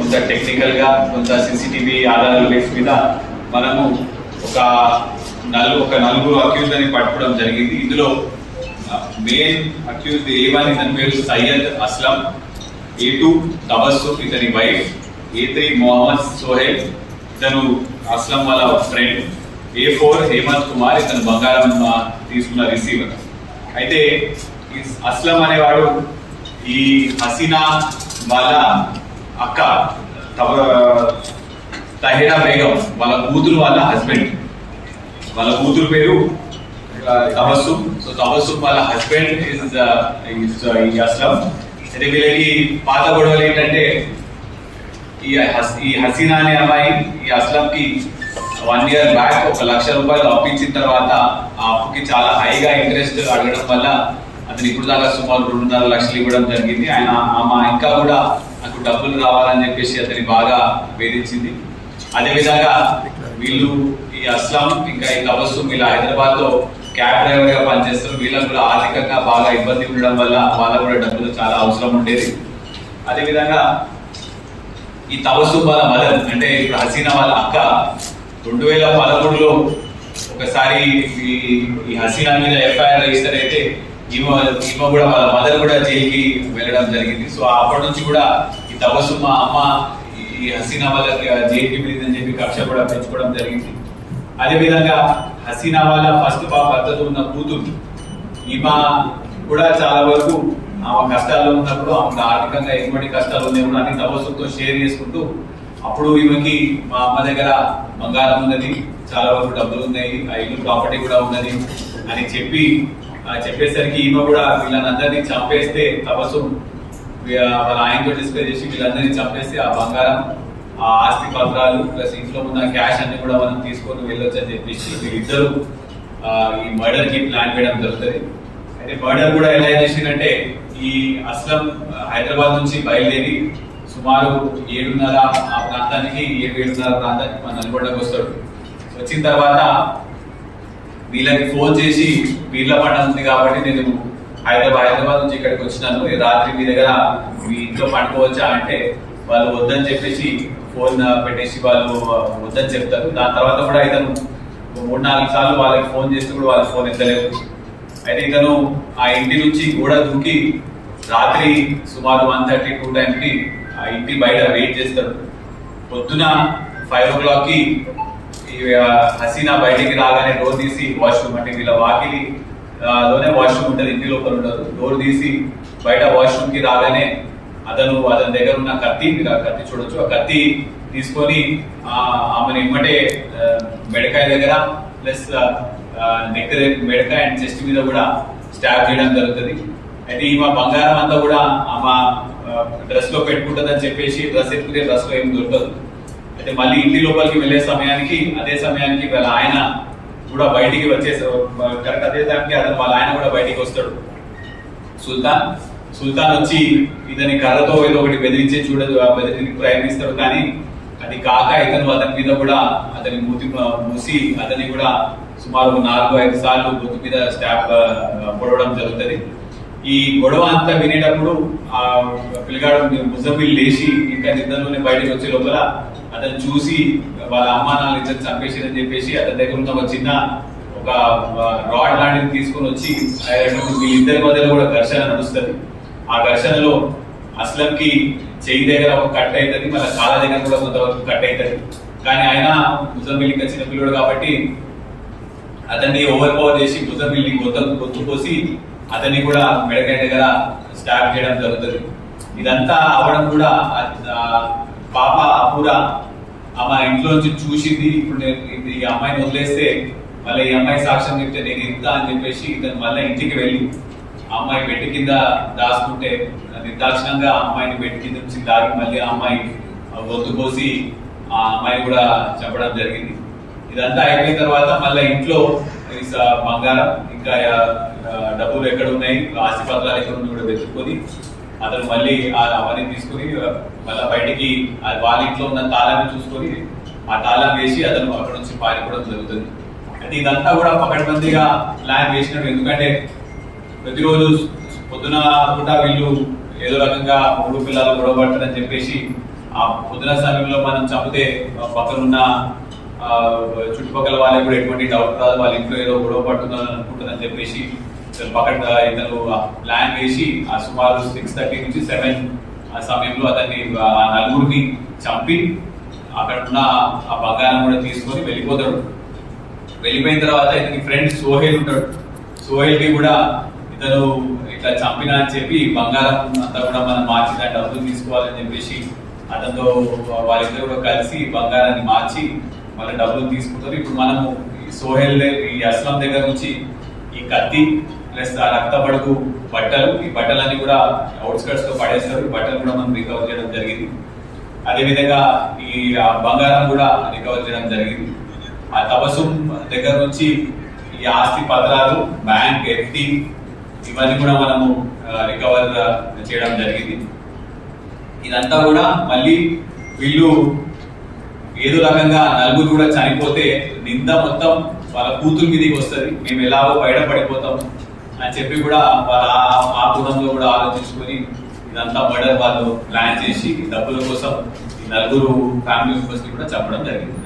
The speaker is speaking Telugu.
కొంత టెక్నికల్గా కొంత సీసీటీవీ ఆధారాల బేస్ మీద మనము ఒక నలుగురు అక్యూజ్ని పట్టుకోవడం జరిగింది. ఇందులో మెయిన్ అక్యూజ్డ్ A1 ఇతని పేరు సయ్యద్ అస్లం, A2 తబస్సుమ్ ఇతని వైఫ్, A3 మొహమ్మద్ సోహెల్ ఇతను అస్లం వాళ్ళ ఫ్రెండ్, A4 హేమంత్ కుమార్ ఇతను బంగారం తీసుకున్న రిసీవర్. అయితే ఈ అస్లం అనేవాడు ఈ హసీనా వాళ్ళ అక్క తహీరా బేగం వాళ్ళ కూతురు వాళ్ళ హస్బెండ్, వాళ్ళ కూతురు పేరు తబస్సుమ్. సో తబస్సుమ్ వాళ్ళ హస్బెండ్ ఈ అస్లం. అయితే వీళ్ళకి పాత గొడవలు ఏంటంటే ఈ హసీనా అనే అమ్మాయి ఈ అస్లంకి 1 year బ్యాక్ 1 లక్ష రూపాయలు అప్పించిన తర్వాత ఆ అప్పుకి చాలా హైగా ఇంట్రెస్ట్ అడగడం వల్ల అతను ఇప్పుడు దాకా సుమారు 2.5 లక్షలు ఇవ్వడం జరిగింది. ఆమె ఇంకా కూడా నాకు డబ్బులు రావాలని చెప్పేసి అతని బాగా వేధించింది. అదేవిధంగా వీళ్ళు ఈ అస్లాం ఇంకా ఈ తబస్సుమ్ వీళ్ళ హైదరాబాద్ లో క్యాబ్ డ్రైవర్ గా పనిచేస్తారు. వీళ్ళకు కూడా ఆర్థికంగా బాగా ఇబ్బంది ఉండడం వల్ల వాళ్ళకు కూడా డబ్బులు చాలా అవసరం ఉండేది. అదేవిధంగా ఈ తబస్సుమ్ వాళ్ళ మదర్ అంటే ఇప్పుడు హసీనా వాళ్ళ అక్క 2013లో ఒకసారి ఈ హసీనా మీద FIR రిజిస్టర్ అయితే ఈమె కూడా వాళ్ళ మదర్ కూడా జైలుకి వెళ్ళడం జరిగింది. సో అప్పటి నుంచి కూడా ఈ తబస్సుమ్ అమ్మ ఈ హసీనా వాళ్ళకి జైలుకి వెళ్ళిందని చెప్పి కక్ష కూడా పెంచుకోవడం జరిగింది. అదేవిధంగా హసీనా వాళ్ళ ఫస్ట్ భర్తతో ఉన్న కూతురు ఈమె కూడా చాలా వరకు ఆమె కష్టాల్లో ఉన్నప్పుడు ఆమెకు ఆర్థికంగా ఎటువంటి కష్టాలు ఉన్నాయో అన్ని తబస్సుమ్తో షేర్ చేసుకుంటూ అప్పుడు ఈమెకి మా అమ్మ దగ్గర బంగారం ఉన్నది, చాలా వరకు డబ్బులు ఉన్నాయి, ఆ ఇల్లు ప్రాపర్టీ కూడా ఉన్నది అని చెప్పేసరికి ఈమె కూడా వీళ్ళందరినీ చంపేస్తే తబస్సుమ్ వాళ్ళ ఆయనతో డిస్కస్ చేసి వీళ్ళందరినీ చంపేస్తే ఆ బంగారం ఆ ఆస్తి పత్రాలు ప్లస్ ఇంట్లో ఉన్న క్యాష్ అన్ని కూడా మనం తీసుకొని వెళ్ళొచ్చు అని చెప్పేసి వీళ్ళిద్దరూ ఈ మర్డర్ కి ప్లాన్ చేయడం జరుగుతుంది. అయితే మర్డర్ కూడా ఎలా చేసిందంటే ఈ అస్లం హైదరాబాద్ నుంచి బయలుదేరి సుమారు 7:30 ఆ ప్రాంతానికి 7:30 ప్రాంతానికి మన నల్గొండకు వస్తాడు. వచ్చిన తర్వాత వీళ్ళకి ఫోన్ చేసి వీళ్ళ పండుగ ఉంది కాబట్టి నేను హైదరాబాద్ నుంచి ఇక్కడికి వచ్చినాను, రాత్రి మీ దగ్గర మీ ఇంట్లో పండుకోవచ్చా అంటే వాళ్ళు వద్దని చెప్పేసి ఫోన్ పెట్టేసి వాళ్ళు వద్దని చెప్తారు. దాని తర్వాత కూడా ఇతను 3-4 సార్లు వాళ్ళకి ఫోన్ చేస్తే కూడా వాళ్ళ ఫోన్ ఎత్తలేదు. అయితే ఇతను ఆ ఇంటి నుంచి గోడ దూకి రాత్రి సుమారు 1:30-2 టైంకి ఆ ఇంటి బయట వెయిట్ చేస్తాడు. పొద్దున 5 o'clockకి హసీనా బయటికి రాగానే డోర్ తీసి వాష్రూమ్ అంటే వీళ్ళ వాకిలి లోనే వాష్రూమ్ ఉంటుంది, ఇంటి లోపల ఉండదు. డోర్ తీసి బయట వాష్రూమ్ కి రాగానే అతని దగ్గర ఉన్న కత్తి, మీరు ఆ కత్తి చూడొచ్చు, ఆ కత్తి తీసుకొని ఆమెను ఇమ్మటే మెడకాయ దగ్గర ప్లస్ నెక్ మెడకాయ అండ్ చెస్ట్ మీద కూడా స్టాబ్ చేయడం జరుగుతుంది. అయితే ఈమె బంగారం అంతా కూడా ఆమె డ్రెస్ లో పెట్టుకుంటుందని చెప్పేసి డ్రెస్ ఎత్తుకునే డ్రెస్ లో ఏం దొరకదు. అయితే మళ్ళీ ఇంటి లోపలికి వెళ్ళే సమయానికి అదే సమయానికి వాళ్ళ ఆయన కూడా బయటికి కరెక్ట్ అదే టైంకి వాళ్ళ ఆయన కూడా బయటికి వస్తాడు. సుల్తాన్ వచ్చి ఇతని కర్రతో ఏదో ఒకటి బెదిరించి బెదిరించి ప్రయత్నిస్తాడు. కానీ అది కాక ఇతను అతని మీద కూడా అతని మూసి అతన్ని కూడా సుమారు 4-5 సార్లు గొంతు మీద స్టాప్ పొడవడం జరుగుతుంది. ఈ గొడవ అంతా వినేటప్పుడు ఆ పిల్లగాడు ముజమ్మిల్ లేచి ఇంకా నిద్రలోనే బయటకు వచ్చే లోపల అతను చూసి వాళ్ళ అమ్మా నాన్న ఇద్దరు చంపేసిరని చెప్పేసి అతని దగ్గర ఉన్న ఒక రాడ్ లాంటిది తీసుకొని వచ్చి వీళ్ళిద్దరి మధ్యలో కూడా ఘర్షణ నడుస్తుంది. ఆ ఘర్షణలో అస్లంకి చెయ్యి దగ్గర ఒక కట్ అవుతుంది, మళ్ళీ కాళ్ళ దగ్గర కూడా కొంతవరకు కట్ అవుతుంది. కానీ ఆయన ముజమ్మిల్కి వచ్చిన పిల్లడు కాబట్టి అతన్ని ఓవర్ పవర్ చేసి ముజమ్మిల్ని గొంతు పోసి అతన్ని కూడా మెడకాయ దగ్గర స్టాప్ చేయడం జరుగుతుంది. ఇదంతా అవడం కూడా పాప అపూర ఆమె ఇంట్లో నుంచి చూసింది. ఇప్పుడు నేను ఈ అమ్మాయిని వదిలేస్తే మళ్ళీ ఈ అమ్మాయి సాక్ష్యం చెప్తే నేను ఇంత అని చెప్పేసి ఇతను మళ్ళీ ఇంటికి వెళ్ళి అమ్మాయి బెడ్ కింద దాచుకుంటే నిర్దాక్షిణంగా అమ్మాయిని బెడ్ కింద నుంచి దాగి మళ్ళీ ఆ అమ్మాయి గొంతు కోసి ఆ అమ్మాయిని కూడా చంపడం జరిగింది. ఇదంతా అయిపోయిన తర్వాత మళ్ళీ ఇంట్లో బంగారం ఇంకా డబ్బులు ఎక్కడ ఉన్నాయి, ఆస్తి పత్రాలు ఎక్కడ ఉన్నాయి కూడా వెతుక్కొని అతను మళ్ళీ అవన్నీ తీసుకుని మళ్ళీ బయటికి వాళ్ళ ఇంట్లో ఉన్న తాళాన్ని చూసుకొని ఆ తాళం వేసి అతను అక్కడ నుంచి పారిపోవడం జరుగుతుంది. అయితే ఇదంతా కూడా పకడ్బందీగా ప్లాన్ వేసినట్టు. ఎందుకంటే ప్రతిరోజు పొద్దున కూడా వీళ్ళు ఏదో రకంగా 3 పిల్లలు గొడవ పడతారని చెప్పేసి ఆ పొద్దున సమయంలో మనం చంపితే పక్కనున్న చుట్టుపక్కల వాళ్ళకి కూడా ఎటువంటి డౌట్ రాదు, వాళ్ళ ఇంట్లో ఏదో గొడవ పడుతుందని అనుకుంటుందని చెప్పేసి పక్కన ఇతను ప్లాన్ వేసి ఆ సుమారు 6:30 నుంచి 7 ఆ సమయంలో అతన్ని ఆ నలుగురిని చంపి అక్కడ ఉన్న ఆ బంగారం కూడా తీసుకొని వెళ్ళిపోతాడు. వెళ్ళిపోయిన తర్వాత ఇతని ఫ్రెండ్ సోహెల్ ఉంటాడు. సోహెల్ కి కూడా ఇతను ఇట్లా చంపినా అని చెప్పి బంగారం అంతా కూడా మనం మార్చి దాని డబ్బులు తీసుకోవాలని చెప్పేసి అతనితో వాళ్ళిద్దరు కూడా కలిసి బంగారాన్ని మార్చి మళ్ళీ డబ్బులు తీసుకుంటారు. ఇప్పుడు మనము సోహెల్ ఈ అస్లాం దగ్గర నుంచి ఈ కత్తి ప్లస్ ఆ రక్తపడుగు బట్టలు, ఈ బట్టలన్నీ కూడా అవుట్స్కట్స్ లో పడేస్తారు. ఈ బట్టలు కూడా మనం రికవర్ చేయడం జరిగింది. అదేవిధంగా ఈ బంగారం కూడా రికవర్ చేయడం జరిగింది. ఆ తబసుం దగ్గర నుంచి ఈ ఆస్తి పత్రాలు, బ్యాంక్ ఎఫ్డి ఇవన్నీ కూడా మనము రికవర్ చేయడం జరిగింది. ఇదంతా కూడా మళ్ళీ వీళ్ళు ఏదో రకంగా నలుగురు కూడా చనిపోతే నింద మొత్తం వాళ్ళ కూతురు మీదకి వస్తుంది, మేము ఎలాగో బయట పడిపోతాం అని చెప్పి కూడా వాళ్ళ ఆ కోణంలో కూడా ఆలోచించుకొని ఇదంతా మర్డర్ వాళ్ళు ప్లాన్ చేసి డబ్బుల కోసం ఈ నలుగురు ఫ్యామిలీ మెంబర్స్ ని కూడా చంపడం జరిగింది.